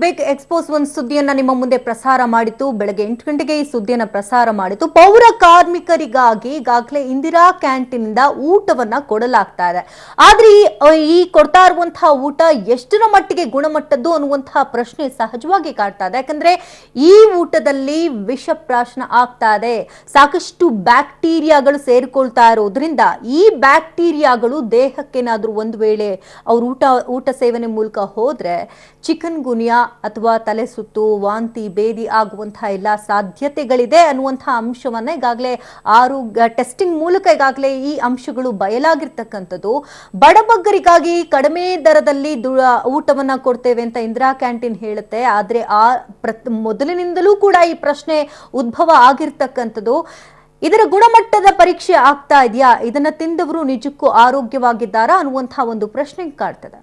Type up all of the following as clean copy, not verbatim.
Big expose ಒಂದು ಸುದ್ದಿಯನ್ನ ನಿಮ್ಮ ಮುಂದೆ ಪ್ರಸಾರ ಮಾಡಿತು. ಬೆಳಗ್ಗೆ 8 ಗಂಟೆಗೆ ಈ ಸುದ್ದಿಯನ್ನ ಪ್ರಸಾರ ಮಾಡಿತು. ಪೌರ ಕಾರ್ಮಿಕರಿಗಾಗಿ ಈಗಾಗಲೇ ಇಂದಿರಾ ಕ್ಯಾಂಟೀನ್ ಇಂದ ಊಟವನ್ನ ಕೊಡಲಾಗ್ತಾ ಇದೆ. ಆದ್ರೆ ಈ ಕೊಡ್ತಾ ಇರುವಂತಹ ಊಟ ಎಷ್ಟರ ಮಟ್ಟಿಗೆ ಗುಣಮಟ್ಟದ್ದು ಅನ್ನುವಂತಹ ಪ್ರಶ್ನೆ ಸಹಜವಾಗಿ ಕಾಡ್ತಾ ಇದೆ. ಯಾಕಂದ್ರೆ ಈ ಊಟದಲ್ಲಿ ವಿಷಪ್ರಾಶನ ಆಗ್ತಾ ಇದೆ, ಸಾಕಷ್ಟು ಬ್ಯಾಕ್ಟೀರಿಯಾಗಳು ಸೇರಿಕೊಳ್ತಾ ಇರೋದ್ರಿಂದ ಈ ಬ್ಯಾಕ್ಟೀರಿಯಾಗಳು ದೇಹಕ್ಕೇನಾದ್ರೂ ಒಂದು ವೇಳೆ ಅವರು ಊಟ ಸೇವನೆ ಮೂಲಕ ಹೋದ್ರೆ ಚಿಕನ್ ಗುನ್ಯಾ ಅಥವಾ ತಲೆ ಸುತ್ತು, ವಾಂತಿ, ಬೇದಿ ಆಗುವಂತಹ ಎಲ್ಲ ಸಾಧ್ಯತೆಗಳಿದೆ ಅನ್ನುವಂತಹ ಅಂಶವನ್ನ ಈಗಾಗಲೇ ಆರೋಗ್ಯ ಟೆಸ್ಟಿಂಗ್ ಮೂಲಕ ಈಗಾಗಲೇ ಈ ಅಂಶಗಳು ಬಯಲಾಗಿರ್ತಕ್ಕಂಥದ್ದು. ಬಡಬಗ್ಗರಿಗಾಗಿ ಕಡಿಮೆ ದರದಲ್ಲಿ ಊಟವನ್ನ ಕೊಡ್ತೇವೆ ಅಂತ ಇಂದಿರಾ ಕ್ಯಾಂಟೀನ್ ಹೇಳುತ್ತೆ. ಆದ್ರೆ ಮೊದಲಿನಿಂದಲೂ ಕೂಡ ಈ ಪ್ರಶ್ನೆ ಉದ್ಭವ ಆಗಿರ್ತಕ್ಕಂಥದ್ದು. ಇದರ ಗುಣಮಟ್ಟದ ಪರೀಕ್ಷೆ ಆಗ್ತಾ ಇದೆಯಾ, ಇದನ್ನ ತಿಂದವರು ನಿಜಕ್ಕೂ ಆರೋಗ್ಯವಾಗಿದ್ದಾರಾ ಅನ್ನುವಂತಹ ಒಂದು ಪ್ರಶ್ನೆ ಕಾಡ್ತದೆ.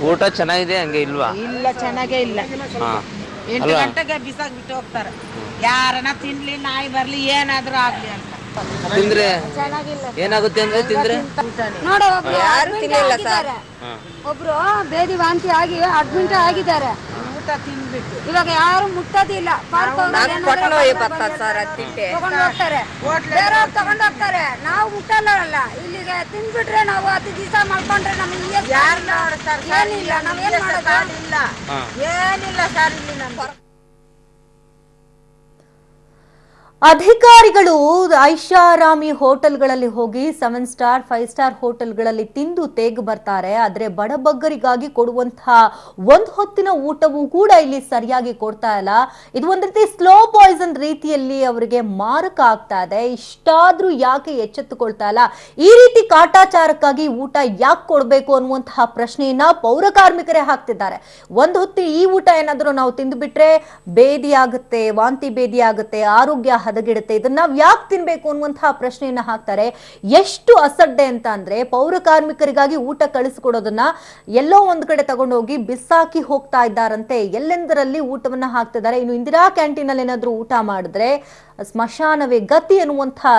ಊಟ ಚೆನ್ನಾಗಿದೆ, ಹಂಗೆ ಇಲ್ವಾ? ಇಲ್ಲ, ಚೆನ್ನಾಗೇ ಇಲ್ಲ. 8 ಗಂಟೆಗೆ ಬಿಸಾಕ್ ಬಿಟ್ಟು ಹೋಗ್ತಾರೆ. ಯಾರನ್ನ ತಿನ್ಲಿ, ನಾಯಿ ಬರ್ಲಿ, ಏನಾದ್ರೂ ಆಗ್ಲಿ ಅಂತ. ತಿಂದ್ರೆ ಏನಾಗುತ್ತೆ ಅಂದ್ರೆ ತಿಂದ್ರೆ ನೋಡ, ಯಾರು ತಿನ್ನಿಲ್ಲ ಸರ್. ಒಬ್ರು ಬೇದಿ ವಾಂತಿ ಆಗಿ ಅಡ್ಮಿಟ್ ಆಗಿದ್ದಾರೆ. ಊಟ ತಿನ್ಬಿಟ್ಟು ಇವಾಗ ಯಾರು ಮುಟ್ಟೋದಿಲ್ಲ. ತಗೊಂಡು ಹೋಗ್ತಾರೆ. ನಾವು ಮುಟ್ಟಲ್ಲ. ಇಲ್ಲಿಗೆ ತಿನ್ಬಿಟ್ರೆ ನಾವು 10 ದಿವಸ ಮಾಡ್ಕೊಂಡ್ರೆ ನಮ್ಗೆ ಏನಿಲ್ಲ. ನಾವೇನ್ ಮಾಡೋದಿಲ್ಲ, ಏನಿಲ್ಲ ಸರ್. ಇಲ್ಲಿ ನಮ್ಮ ಅಧಿಕಾರಿಗಳು ಐಷಾರಾಮಿ ಹೋಟೆಲ್ಗಳಲ್ಲಿ ಹೋಗಿ 7 ಸ್ಟಾರ್ 5 ಸ್ಟಾರ್ ಹೋಟೆಲ್ಗಳಲ್ಲಿ ತಿಂದು ತೇಗು ಬರ್ತಾರೆ. ಆದ್ರೆ ಬಡಬಗ್ಗರಿಗಾಗಿ ಕೊಡುವಂತಹ ಒಂದು ಹೊತ್ತಿನ ಊಟವೂ ಕೂಡ ಇಲ್ಲಿ ಸರಿಯಾಗಿ ಕೊಡ್ತಾ ಇಲ್ಲ. ಇದು ಒಂದ್ ರೀತಿ ಸ್ಲೋ ಪಾಯ್ಸನ್ ರೀತಿಯಲ್ಲಿ ಅವರಿಗೆ ಮಾರಕ ಆಗ್ತಾ ಇದೆ. ಇಷ್ಟಾದ್ರೂ ಯಾಕೆ ಎಚ್ಚೆತ್ತುಕೊಳ್ತಾ ಇಲ್ಲ? ಈ ರೀತಿ ಕಾಟಾಚಾರಕ್ಕಾಗಿ ಊಟ ಯಾಕೆ ಕೊಡ್ಬೇಕು ಅನ್ನುವಂತಹ ಪ್ರಶ್ನೆಯನ್ನ ಪೌರ ಕಾರ್ಮಿಕರೇ ಹಾಕ್ತಿದ್ದಾರೆ. ಒಂದು ಹೊತ್ತು ಈ ಊಟ ಏನಾದ್ರೂ ನಾವು ತಿಂದು ಬಿಟ್ರೆ ಬೇದಿ ಆಗುತ್ತೆ, ವಾಂತಿ ಬೇದಿ ಆಗುತ್ತೆ, ಆರೋಗ್ಯ ಹದಗೆಡುತ್ತೆ, ಇದನ್ನ ನಾವು ಯಾಕೆ ತಿನ್ಬೇಕು ಅನ್ನುವಂತಹ ಪ್ರಶ್ನೆಯನ್ನ ಹಾಕ್ತಾರೆ. ಎಷ್ಟು ಅಸಡ್ಡೆ ಅಂತ ಅಂದ್ರೆ ಪೌರ ಕಾರ್ಮಿಕರಿಗಾಗಿ ಊಟ ಕಳಿಸಿಕೊಡೋದನ್ನ ಎಲ್ಲೋ ಒಂದ್ ಕಡೆ ತಗೊಂಡೋಗಿ ಬಿಸಾಕಿ ಹೋಗ್ತಾ ಇದ್ದಾರಂತೆ. ಎಲ್ಲೆಂದರಲ್ಲಿ ಊಟವನ್ನ ಹಾಕ್ತಿದ್ದಾರೆ. ಇನ್ನು ಇಂದಿರಾ ಕ್ಯಾಂಟೀನ್ ಅಲ್ಲಿ ಏನಾದ್ರೂ ಊಟ ಮಾಡಿದ್ರೆ ಸ್ಮಶಾನವೇ ಗತಿ ಅನ್ನುವಂತಹ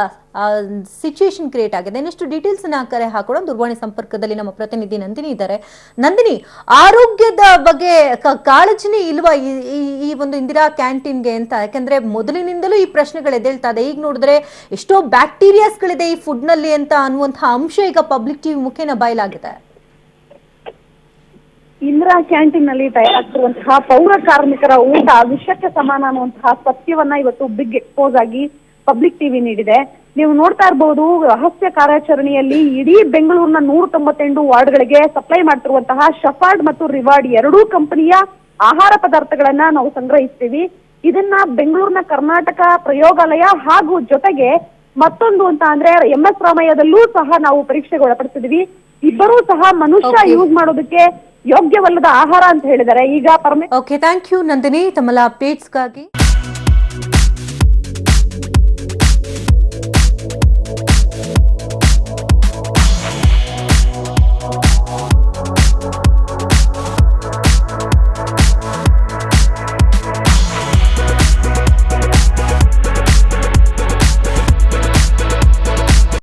ಸಿಚುಯೇಷನ್ ಕ್ರಿಯೇಟ್ ಆಗಿದೆ. ಇನ್ನಷ್ಟು ಡೀಟೇಲ್ಸ್ ನ ಕರೆ ಹಾಕೋಣ. ದೂರವಾಣಿ ಸಂಪರ್ಕದಲ್ಲಿ ನಮ್ಮ ಪ್ರತಿನಿಧಿ ನಂದಿನಿ ಇದ್ದಾರೆ. ನಂದಿನಿ, ಆರೋಗ್ಯದ ಬಗ್ಗೆ ಕಾಳಜಿನೇ ಇಲ್ವಾ ಈ ಒಂದು ಇಂದಿರಾ ಕ್ಯಾಂಟೀನ್ಗೆ ಅಂತ? ಯಾಕಂದ್ರೆ ಮೊದಲಿನಿಂದಲೂ ಈ ಪ್ರಶ್ನೆಗಳು ಎದ್ದೇಳ್ತಾ ಇದೆ. ಈಗ ನೋಡಿದ್ರೆ ಎಷ್ಟೋ ಬ್ಯಾಕ್ಟೀರಿಯಾಸ್ಗಳಿದೆ ಈ ಫುಡ್ ನಲ್ಲಿ ಅಂತ ಅನ್ನುವಂತಹ ಅಂಶ ಈಗ ಪಬ್ಲಿಕ್ ಟಿವಿ ಮುಖೇನ ಬಯಲಾಗಿದೆ. ಇಂದಿರಾ ಕ್ಯಾಂಟೀನ್ ನಲ್ಲಿ ತಯಾರಾಗ್ತಿರುವಂತಹ ಪೌರ ಕಾರ್ಮಿಕರ ಊಟ ವಿಷಕ್ಕೆ ಸಮಾನ ಅನ್ನುವಂತಹ ಸತ್ಯವನ್ನ ಇವತ್ತು ಬಿಗ್ ಎಕ್ಸ್ಪೋಸ್ ಆಗಿ ಪಬ್ಲಿಕ್ ಟಿವಿ ನೀಡಿದೆ. ನೀವು ನೋಡ್ತಾ ಇರಬಹುದು, ರಹಸ್ಯ ಕಾರ್ಯಾಚರಣೆಯಲ್ಲಿ ಇಡೀ ಬೆಂಗಳೂರಿನ 198 ವಾರ್ಡ್ಗಳಿಗೆ ಸಪ್ಲೈ ಮಾಡ್ತಿರುವಂತಹ ಶಫಾರ್ಡ್ ಮತ್ತು ರಿವಾರ್ಡ್ ಎರಡೂ ಕಂಪನಿಯ ಆಹಾರ ಪದಾರ್ಥಗಳನ್ನ ನಾವು ಸಂಗ್ರಹಿಸ್ತೀವಿ. ಇದನ್ನ ಬೆಂಗಳೂರಿನ ಕರ್ನಾಟಕ ಪ್ರಯೋಗಾಲಯ ಹಾಗೂ ಜೊತೆಗೆ ಮತ್ತೊಂದು ಅಂತ ಅಂದ್ರೆ MS ರಾಮಯ್ಯದಲ್ಲೂ ಸಹ ನಾವು ಪರೀಕ್ಷೆಗೆ ಒಳಪಡಿಸಿದ್ವಿ. ಇಬ್ಬರೂ ಸಹ ಮನುಷ್ಯ ಯೂಸ್ ಮಾಡೋದಕ್ಕೆ ಯೋಗ್ಯವಲ್ಲದ ಆಹಾರ ಅಂತ ಹೇಳಿದ್ದಾರೆ. ಈಗ ಓಕೆ, ಥ್ಯಾಂಕ್ ಯು ನಂದಿನಿ ತಮ್ಮೆಲ್ಲ ಅಪ್ಡೇಟ್ಸ್ಗಾಗಿ.